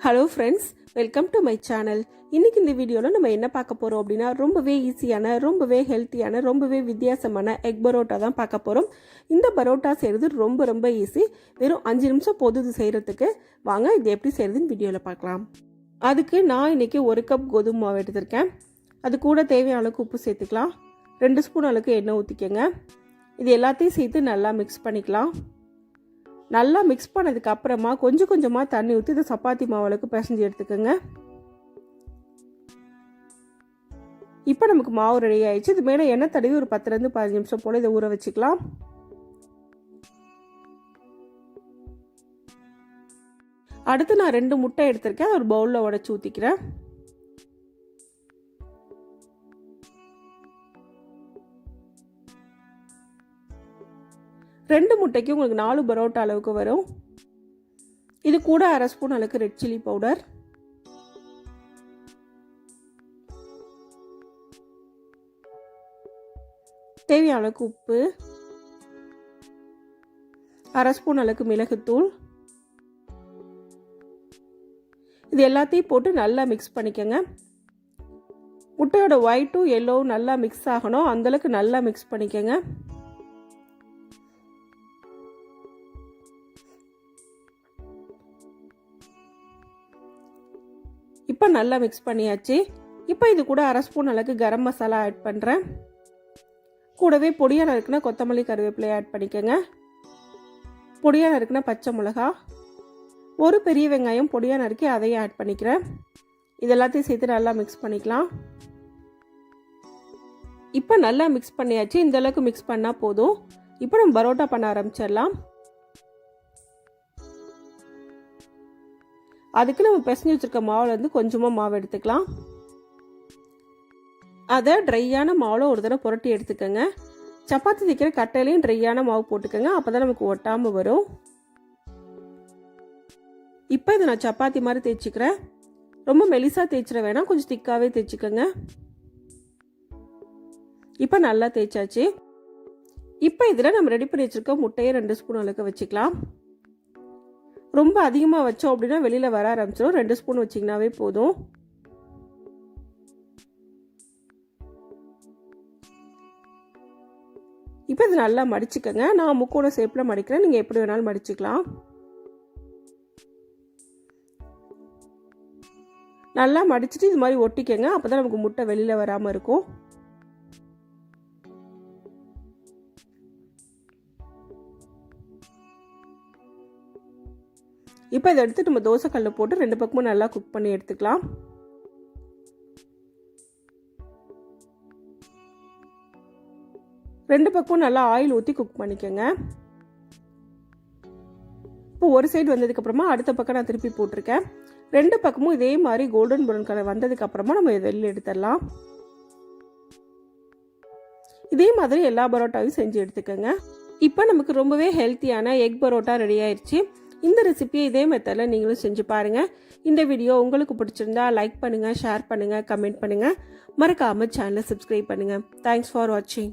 Hello friends, welcome to my channel. இன்னைக்கு இந்த வீடியோல நம்ம என்ன பார்க்க போறோம் அப்படினா ரொம்பவே ஈஸியான, ரொம்பவே ஹெல்த்தியான, ரொம்பவே வித்தியாசமான எக் பரோட்டா தான் பார்க்க போறோம். இந்த பரோட்டா செய்யிறது ரொம்ப ஈஸி. வெறும் 5 நிமிஷம் போதுது செய்யிறதுக்கு. வாங்க இது எப்படி செய்யிறதுன்னு வீடியோல பார்க்கலாம். அதுக்கு நான் இன்னைக்கு 1 கப் கோதுமை மாவு எடுத்துர்க்கேன். அது கூட தேவையான அளவுக்கு உப்பு சேர்த்துக்கலாம். 2 ஸ்பூன் அளவுக்கு எண்ணெய் ஊத்திக்கங்க. இது எல்லாத்தையும் சேர்த்து நல்லா mix பண்ணிக்கலாம். நல்லா mix பண்ணதுக்கு அப்புறமா கொஞ்சமா தண்ணி ஊத்தி இந்த சப்பாத்தி மாவு அளவுக்கு பிசைஞ்சு எடுத்துக்கங்க. இப்போ நமக்கு மாவு ரெடி ஆயிடுச்சு. இது மேல எண்ணெய் தடவி ஒரு 10 ல இருந்து 15 நிமிஷம் போல இத ஊற வச்சுக்கலாம். அடுத்து நான் 2 முட்டை எடுத்துர்க்கேன். ஒரு பவுல்ல உடைச்சு ஊத்திக்கிறேன். ரெண்டு முட்டைக்கு உங்களுக்கு 4 பரோட்டா அளவுக்கு வரும். இது கூட 1/2 ஸ்பூன் அளவுக்கு ரெட் சில்லி பவுடர், தேவையான அளவுக்கு உப்பு, 1/2 ஸ்பூன் அளவுக்கு மிளகுத்தூள். இது எல்லாத்தையும் போட்டு நல்லா மிக்ஸ் பண்ணிக்கங்க. முட்டையோட ஒயிட்டும் எல்லோவும் நல்லா மிக்ஸ் ஆகணும். அந்த அளவுக்கு நல்லா மிக்ஸ் பண்ணிக்கங்க. இப்போ நல்லா மிக்ஸ் பண்ணியாச்சு. இப்போ இது கூட 1/2 ஸ்பூன் அளவுக்கு கரம் மசாலா ஆட் பண்ணுறேன். கூடவே பொடியா நறுக்குன கொத்தமல்லி கருவேப்பிலை ஆட் பண்ணிக்கங்க. பொடியா நறுக்குன பச்சை மிளகா, ஒரு பெரிய வெங்காயம் பொடியா நறுக்கி அதையும் ஆட் பண்ணிக்கிறேன். இது எல்லாத்தையும் சேர்த்து நல்லா மிக்ஸ் பண்ணிக்கலாம். இப்போ நல்லா மிக்ஸ் பண்ணியாச்சு. இந்த அளவுக்கு மிக்ஸ் பண்ணால் போதும். இப்போ நம்ம பரோட்டா பண்ண ஆரம்பிச்சிடலாம். அதுக்கு நம்ம பிசைஞ்சு வச்சிருக்க மாவுல இருந்து கொஞ்சமா மாவு எடுத்துக்கலாம். அதை ட்ரையான மாவுல ஒரு தடவை புரட்டி எடுத்துக்கங்க. சப்பாத்தி தேய்க்கிற கட்டையிலையும் ட்ரையான மாவு போட்டுக்கங்க. அப்பதான் நமக்கு ஒட்டாம வரும். இப்போ இதை நான் சப்பாத்தி மாதிரி தேய்ச்சிக்கிறேன். ரொம்ப மெலிசா தேய்ச்சிட வேணாம், கொஞ்சம் திக்காவே தேய்ச்சிக்கங்க. இப்போ நல்லா தேய்ச்சாச்சு. இப்போ இதில் நம்ம ரெடி பண்ணி வச்சிருக்க முட்டையை 2 ஸ்பூன் அளவுக்கு வச்சுக்கலாம். ரொம்ப அதிகமாக வச்சோம் அப்படின்னா வெளியில் வர ஆரம்பிச்சிடும். 2 ஸ்பூன் வச்சிங்கனாவே போதும். இப்போ இது நல்லா மடிச்சுக்கங்க. நான் முக்கோண ஷேப்பில் மடிக்கிறேன். நீங்கள் எப்படி வேணாலும் மடிச்சுக்கலாம். நல்லா மடிச்சுட்டு இது மாதிரி ஒட்டிக்கங்க. அப்போ தான் நமக்கு முட்டை வெளியில் வராமல் இருக்கும். இப்போ இதை எடுத்து நம்ம தோசை கல்ல போட்டு 2 பக்கமும் நல்லா குக் பண்ணி எடுத்துக்கலாம். ரெண்டு பக்கமும் நல்லா ஆயில் ஊற்றி குக் பண்ணிக்கோங்க. இப்போ ஒரு சைடு வந்ததுக்கு அப்புறமா அடுத்த பக்கம் நான் திருப்பி போட்டிருக்கேன். 2 பக்கமும் இதே மாதிரி கோல்டன் ப்ரௌன் கலர் வந்ததுக்கு அப்புறமா நம்ம இதை வெளியில் எடுத்துடலாம். இதே மாதிரி எல்லா பரோட்டாவையும் செஞ்சு எடுத்துக்கோங்க. இப்போ நமக்கு ரொம்பவே ஹெல்த்தியான எக் பரோட்டா ரெடி ஆயிடுச்சு. இந்த ரெசிபியை இதே மெத்தடில் நீங்களும் செஞ்சு பாருங்கள். இந்த வீடியோ உங்களுக்கு பிடிச்சிருந்தா லைக் பண்ணுங்கள், ஷேர் பண்ணுங்கள், கமெண்ட் பண்ணுங்கள். மறக்காமல் சேனலை சப்ஸ்கிரைப் பண்ணுங்கள். தேங்க்ஸ் ஃபார் வாட்சிங்.